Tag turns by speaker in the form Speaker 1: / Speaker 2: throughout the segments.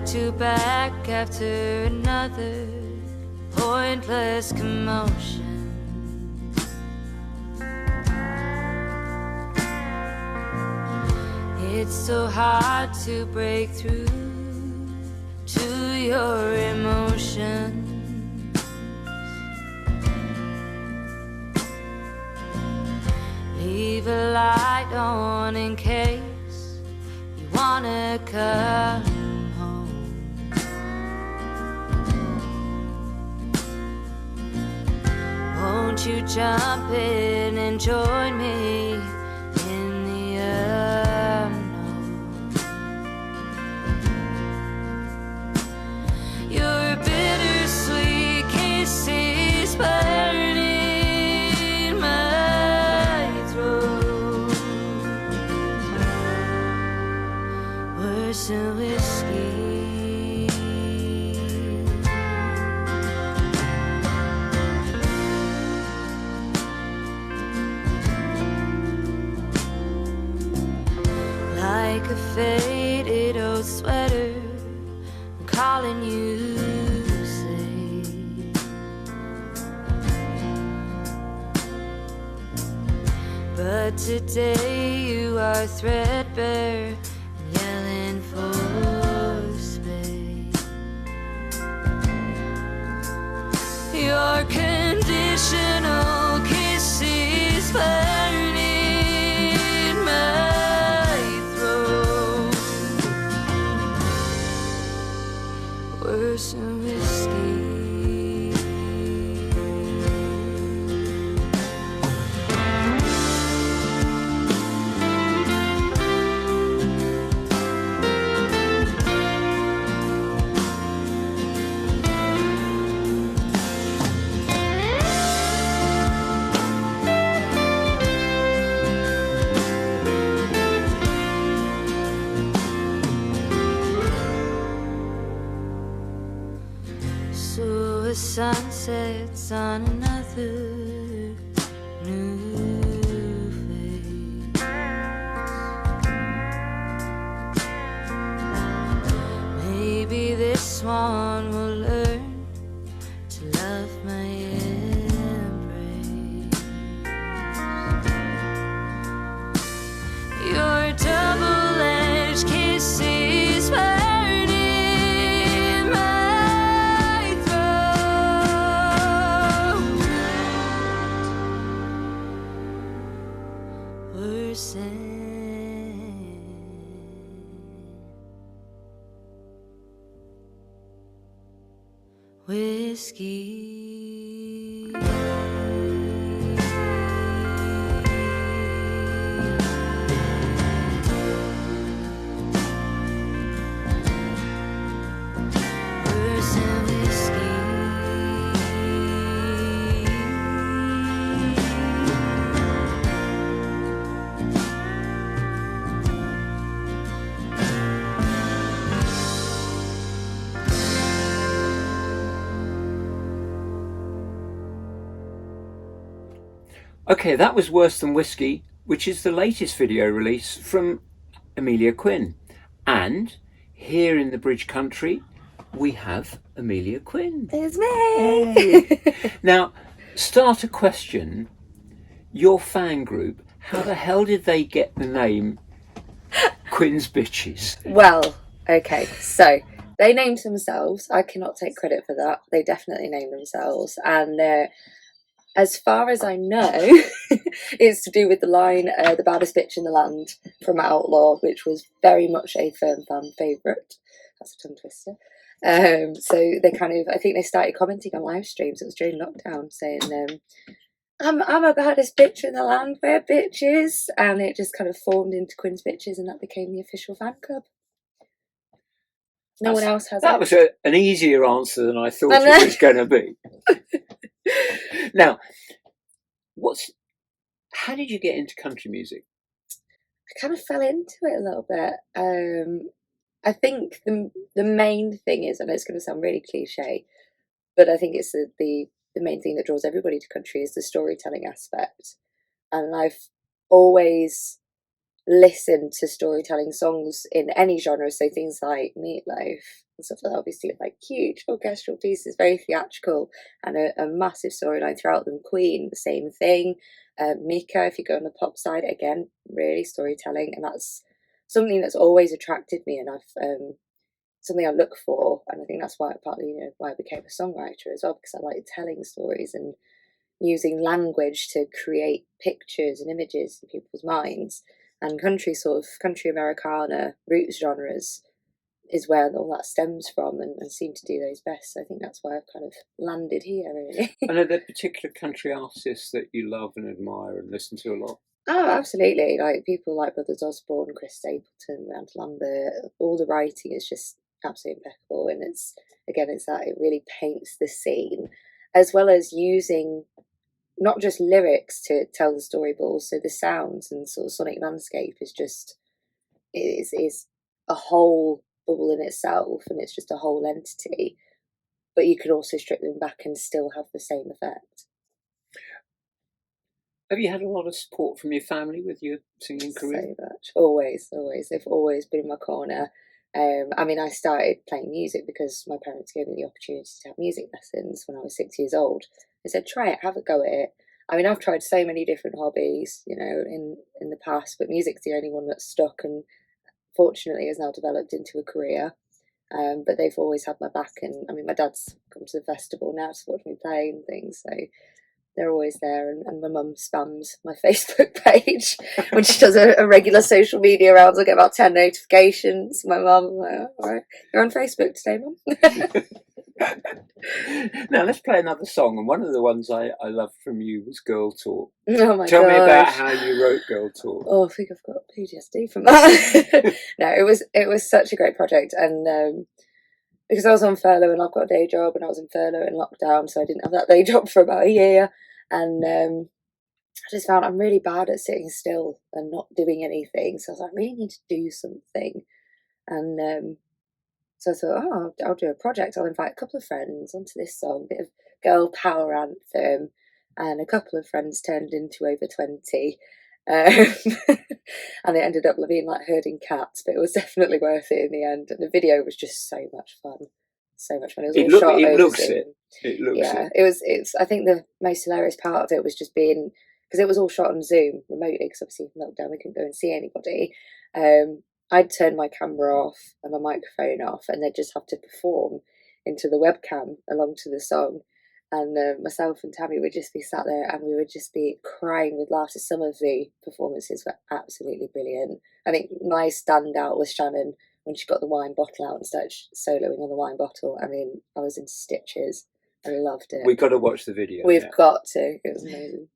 Speaker 1: to back after another pointless commotion. It's so hard to break through to your emotions. Leave a light on in case you wanna come home. Won't you jump in and join me in the unknown? Your bittersweet kisses burning my throat, worse than whiskey. Like a faded old sweater, I'm calling you safe. But today you are threadbare and yelling for space. Your conditional kisses burning my throat, worse than whiskey. So a sunsets on another new face. Maybe this one will learn to love my embrace. Your double-edged kisses burning my throat, worse than whiskey. Worse than whiskey.
Speaker 2: Okay, that was Worse Than Whiskey, which is the latest video release from Emilia Quinn. And here in the Bridge Country, we have Emilia Quinn.
Speaker 3: It's me!
Speaker 2: Hey. Now, start a question. Your fan group, how the hell did they get the name Quinn's Bitches?
Speaker 3: Well, okay, so they named themselves. I cannot take credit for that. They definitely named themselves. And as far as I know, it's to do with the line, the baddest bitch in the land from Outlaw, which was very much a firm fan favourite. That's a tongue twister. So they kind of, I think they started commenting on live streams. It was during lockdown, saying, I'm a baddest bitch in the land, we're bitches. And it just kind of formed into Quinn's Bitches, and that became the official fan club. No one else has
Speaker 2: that
Speaker 3: it.
Speaker 2: Was an easier answer than I thought it was going to be. Now, how did you get into country music?
Speaker 3: I kind of fell into it a little bit. I think the main thing is, I know it's going to sound really cliche, but I think it's the main thing that draws everybody to country is the storytelling aspect. And I've always listened to storytelling songs in any genre, so things like Meatloaf and stuff like that. Obviously, like huge orchestral pieces, very theatrical, and a massive storyline throughout them. Queen, the same thing. Mika, if you go on the pop side, again, really storytelling, and that's something that's always attracted me, and I've something I look for, and I think that's why partly why I became a songwriter as well, because I like telling stories and using language to create pictures and images in people's minds. And country Americana roots genres is where all that stems from, and seem to do those best. So I think that's why I've kind of landed here, really.
Speaker 2: And are there particular country artists that you love and admire and listen to a lot?
Speaker 3: Oh, absolutely. Like people like Brothers Osborne, Chris Stapleton, Rand Lambert. All the writing is just absolutely impeccable, and it's that it really paints the scene, as well as using not just lyrics to tell the story, but also the sounds and sort of sonic landscape is a whole bubble in itself, and it's just a whole entity. But you can also strip them back and still have the same effect.
Speaker 2: Have you had a lot of support from your family with your singing career?
Speaker 3: So much. Always. They've always been in my corner. I mean, I started playing music because my parents gave me the opportunity to have music lessons when I was 6 years old. They said, try it, have a go at it. I mean, I've tried so many different hobbies, in the past, but music's the only one that's stuck and fortunately has now developed into a career. But they've always had my back, and I mean, my dad's come to the festival now to watch me play and things, so they're always there. And my mum spams my Facebook page when she does a regular social media rounds. I get about 10 notifications. My mum, all right, you're on Facebook today, Mum.
Speaker 2: Now let's play another song, and one of the ones I loved from you was Girl Talk.
Speaker 3: Oh my god!
Speaker 2: Tell me about how you wrote Girl Talk.
Speaker 3: Oh, I think I've got PTSD from that. No, it was such a great project, and because I was on furlough and I've got a day job, and I was in furlough in lockdown, so I didn't have that day job for about a year, and I just found I'm really bad at sitting still and not doing anything. So I was like, I really need to do something, and so I thought, I'll do a project. I'll invite a couple of friends onto this song, a bit of girl power anthem, and a couple of friends turned into over 20. And it ended up being like herding cats, but it was definitely worth it in the end. And the video was just so much fun. So much fun. It was all shot over Zoom.
Speaker 2: It looks it.
Speaker 3: It's I think the most hilarious part of it was just being, because it was all shot on Zoom remotely, because obviously in lockdown we couldn't go and see anybody. I'd turn my camera off and my microphone off, and they'd just have to perform into the webcam along to the song. And myself and Tammy would just be sat there, and we would just be crying with laughter. Some of the performances were absolutely brilliant. I think my standout was Shannon when she got the wine bottle out and started soloing on the wine bottle. I mean, I was in stitches. I loved it.
Speaker 2: We've got to watch the video.
Speaker 3: We've got to. It was amazing.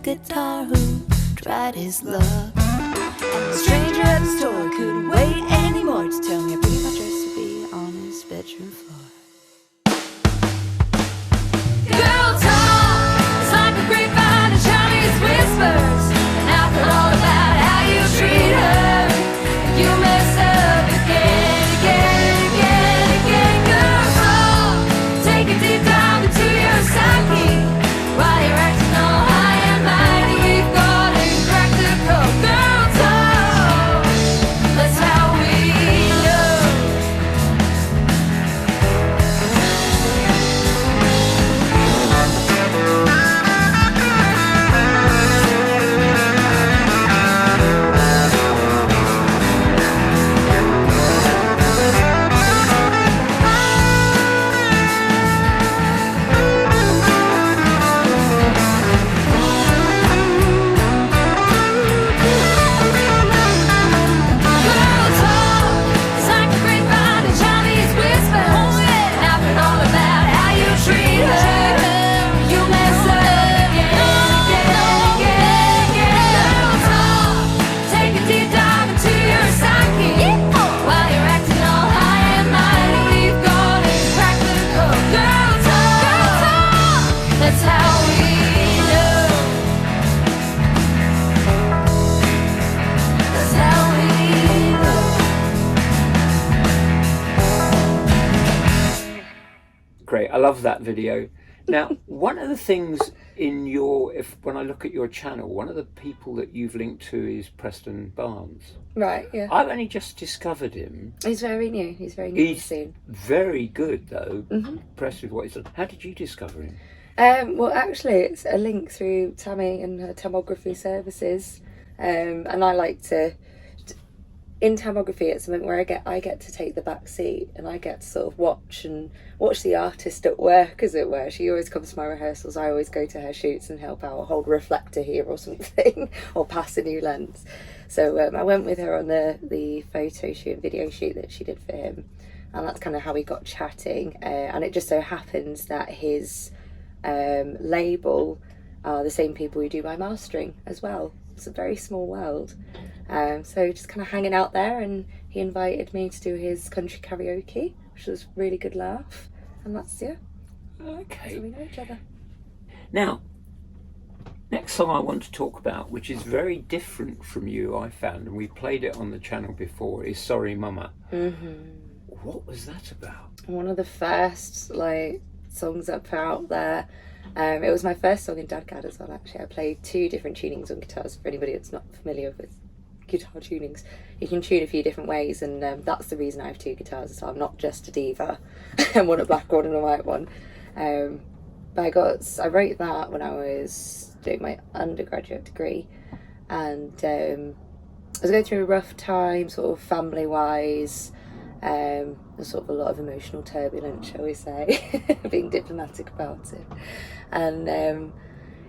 Speaker 1: Guitar who tried his luck, and the stranger at the store couldn't wait anymore to tell me a pretty much recipe on his bedroom floor. Girl talk, it's like a grapevine and Chinese whispers, and I feel all about how you treat her. You mess up again. Girl talk, take a deep dive into your psyche while you're
Speaker 2: great. I love that video. Now, one of the things in when I look at your channel, one of the people that you've linked to is Preston Barnes.
Speaker 3: Right, yeah.
Speaker 2: I've only just discovered him.
Speaker 3: He's very new. He's very new.
Speaker 2: He's very good, though. Impressed with what he's done. How did you discover him?
Speaker 3: Well, actually, it's a link through Tammy and her tomography services, and I like to. In tomography, it's something where I get to take the back seat, and I get to sort of watch the artist at work, as it were. She always comes to my rehearsals. I always go to her shoots and help out, hold a reflector here or something, or pass a new lens. So I went with her on the photo shoot and video shoot that she did for him, and that's kind of how we got chatting. And it just so happens that his label are the same people who do my mastering as well. It's a very small world. So just kind of hanging out there, and he invited me to do his country karaoke, which was a really good laugh, and that's
Speaker 2: Okay.
Speaker 3: So we know each other.
Speaker 2: Now, next song I want to talk about, which is very different from you, I found, and we played it on the channel before, is Sorry Mama. What was that about?
Speaker 3: One of the first songs I put out there. It was my first song in Dadgad as well, actually. I played 2 different tunings on guitars. For anybody that's not familiar with guitar tunings, you can tune a few different ways, and that's the reason I have 2 guitars, so I'm not just a diva and one a black one and a white one. But I wrote that when I was doing my undergraduate degree, and I was going through a rough time, sort of family wise. There's sort of a lot of emotional turbulence, shall we say, being diplomatic about it. And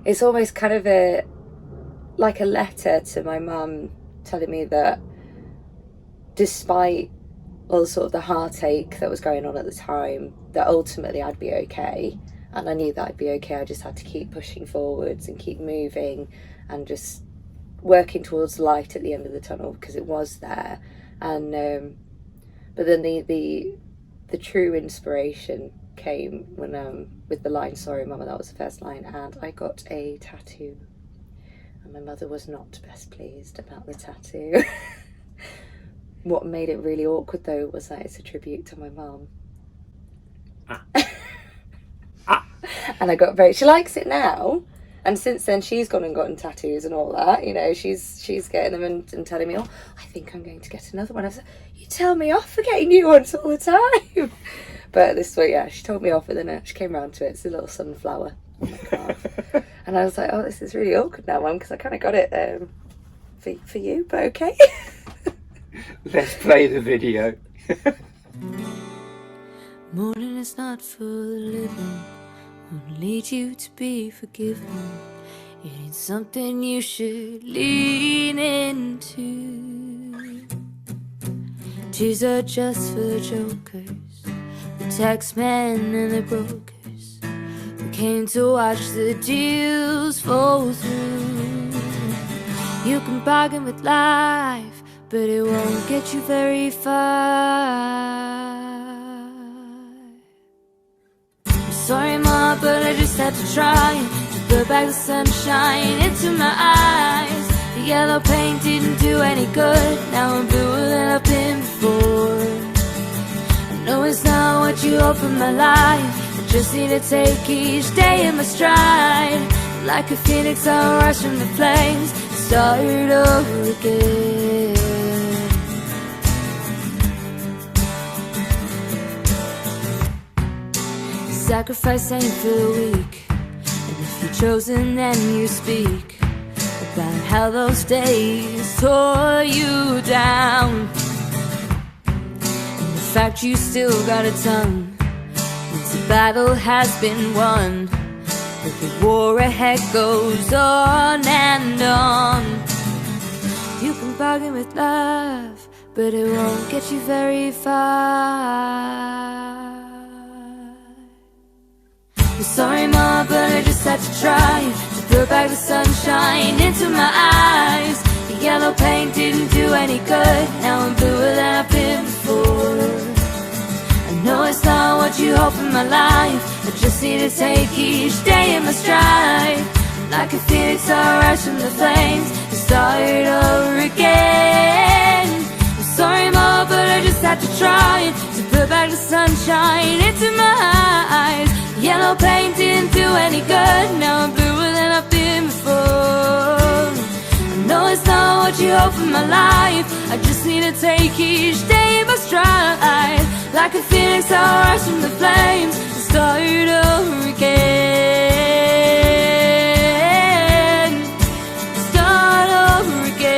Speaker 3: it's almost kind of like a letter to my mum, telling me that despite all sort of the heartache that was going on at the time, that ultimately I'd be okay. And I knew that I'd be okay. I just had to keep pushing forwards and keep moving and just working towards light at the end of the tunnel, because it was there. And but then the true inspiration came when with the line "Sorry Mama," that was the first line, and I got a tattoo, and my mother was not best pleased about the tattoo. What made it really awkward though was that it's a tribute to my mum. And I got she likes it now, and since then she's gone and gotten tattoos and all that, you know, she's getting them and telling me, oh, I think I'm going to get another one. I was like, you tell me off for getting new ones all the time. But this week, yeah, she told me off, and then she came round to it. It's a little sunflower on my calf. And I was like, oh, this is really awkward now, Mum, because I kind of got it for you, but okay.
Speaker 2: Let's play the video.
Speaker 1: Mourning is not for the living, won't lead you to be forgiven. It ain't something you should lean into. Tears are just for the jokers, the taxmen and the brokers, who came to watch the deals fall through. You can bargain with life, but it won't get you very far. I'm sorry, Ma, but I just had to try to put back the sunshine into my eyes. The yellow paint didn't do any good, now I'm bluer than I've been before. I know it's not what you hope for my life, I just need to take each day in my stride. Like a phoenix I'll rise from the flames, start over again. Sacrifice ain't for the weak, and if you're chosen then you speak about how those days tore you down, and the fact you still got a tongue means the battle has been won, but the war ahead goes on and on. You can bargain with love, but it won't get you very far. I'm sorry, Ma, but I just had to try to put back the sunshine into my eyes. The yellow paint didn't do any good, now I'm bluer than I've been before. I know it's not what you hope in my life, I just need to take each day in my stride. Like a phoenix I'll rise from the flames and start over again. I'm sorry, Ma, but I just had to try to put back the sunshine into my eyes. red, now I'm bluer than I've been before. I know it's not what you hope for my life, I just need to take each day in my stride. Like a phoenix I'll rise from the flames and start over again. Start over again.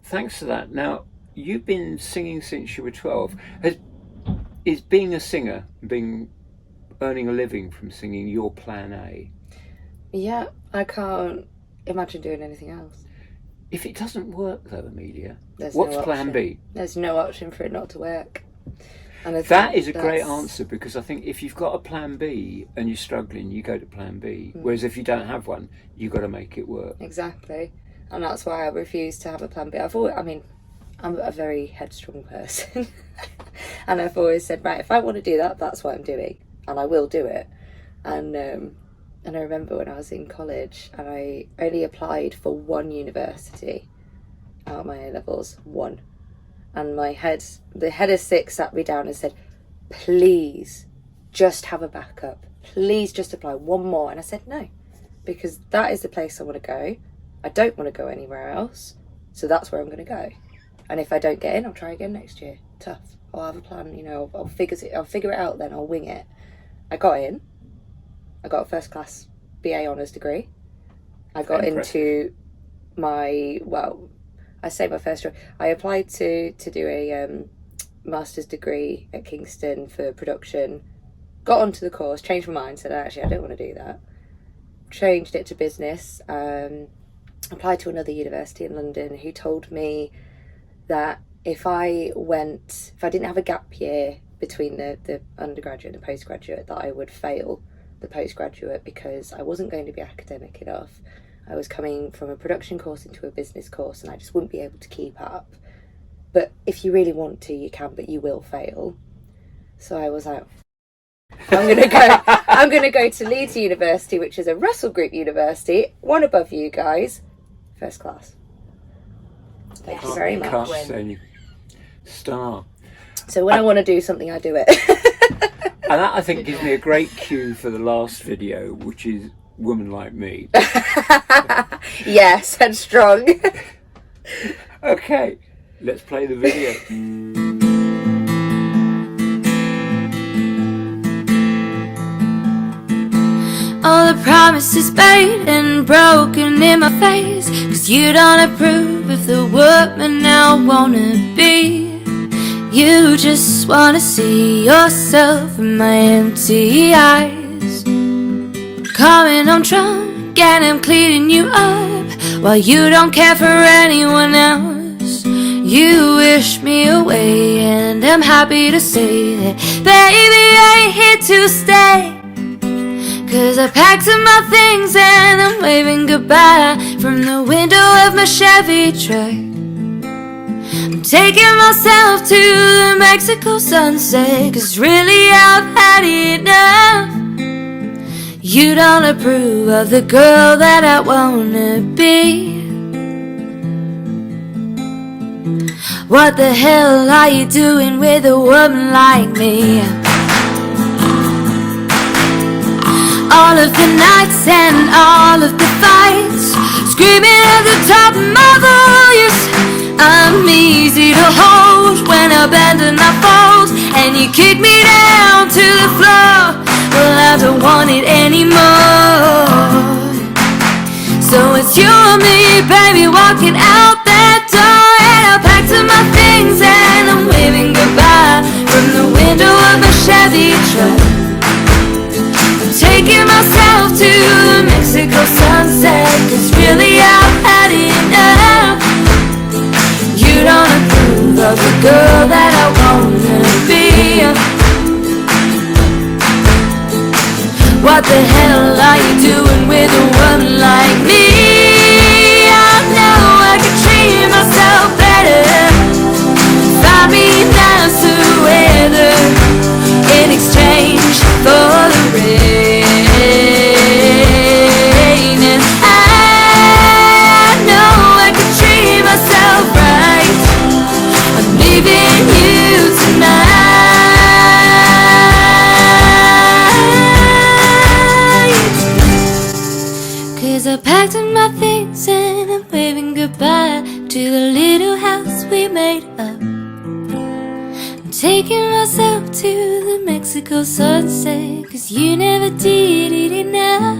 Speaker 2: Thanks for that. Now, you've been singing since you were 12. Is being a singer, earning a living from singing, your plan A?
Speaker 3: Yeah, I can't imagine doing anything else.
Speaker 2: If it doesn't work though, Amelia,
Speaker 3: There's
Speaker 2: what's
Speaker 3: no
Speaker 2: plan
Speaker 3: option.
Speaker 2: B?
Speaker 3: There's no option for it not to work. And I
Speaker 2: That
Speaker 3: think
Speaker 2: is a great
Speaker 3: that's-
Speaker 2: answer, because I think if you've got a plan B and you're struggling, you go to plan B. Whereas if you don't have one, you've got to make it work.
Speaker 3: Exactly. And that's why I refuse to have a plan B. I'm a very headstrong person. And I've always said, right, if I want to do that, that's what I'm doing. And I will do it. And I remember when I was in college and I only applied for one university out of my A-levels. One. And the head of 6 sat me down and said, please just have a backup. Please just apply one more. And I said no, because that is the place I want to go. I don't want to go anywhere else, so that's where I'm going to go. And if I don't get in, I'll try again next year. Tough. I'll have a plan. I'll figure it out. Then I'll wing it. I got in. I got a first class BA honours degree. I got into my my first job. I applied to do a master's degree at Kingston for production. Got onto the course, changed my mind, said actually I don't want to do that. Changed it to business. Applied to another university in London who told me that if I didn't have a gap year between the undergraduate and the postgraduate, that I would fail the postgraduate because I wasn't going to be academic enough. I was coming from a production course into a business course and I just wouldn't be able to keep up. But if you really want to, you can, but you will fail. So I was like, I'm gonna go to Leeds University, which is a Russell Group university, one above you guys. First class. Thank you very much.
Speaker 2: Can't say star.
Speaker 3: So when I want to do something, I do it.
Speaker 2: And that, I think, gives me a great cue for the last video, which is Woman Like Me.
Speaker 3: Yes, and strong.
Speaker 2: Okay, let's play the video.
Speaker 1: All the promises made and broken in my face, 'cause you don't approve of the woman I wanna be. You just wanna see yourself in my empty eyes. Coming home drunk and I'm cleaning you up, while you don't care for anyone else. You wish me away and I'm happy to say that, baby, I ain't here to stay. 'Cause I packed up my things and I'm waving goodbye from the window of my Chevy truck. I'm taking myself to the Mexico sunset, 'cause really I've had enough. You don't approve of the girl that I wanna be. What the hell are you doing with a woman like me? All of the nights and all of the fights, screaming at the top of my voice. I'm easy to hold when I bend and I fold, and you kick me down to the floor. Well, I don't want it anymore. So it's you and me, baby, walking out that door. And I packed up my things and I'm waving goodbye from the window of my Chevy truck. Taking myself to the Mexico sunset, 'cause really I've had enough. 'cause I packed up my things and I'm waving goodbye to the little house we made up. I'm taking myself to the Mexico sunset, 'cause you never did it enough.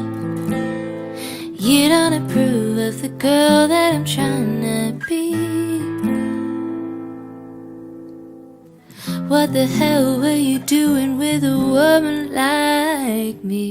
Speaker 1: You don't approve of the girl that I'm trying to be. What the hell were you doing with a woman like me?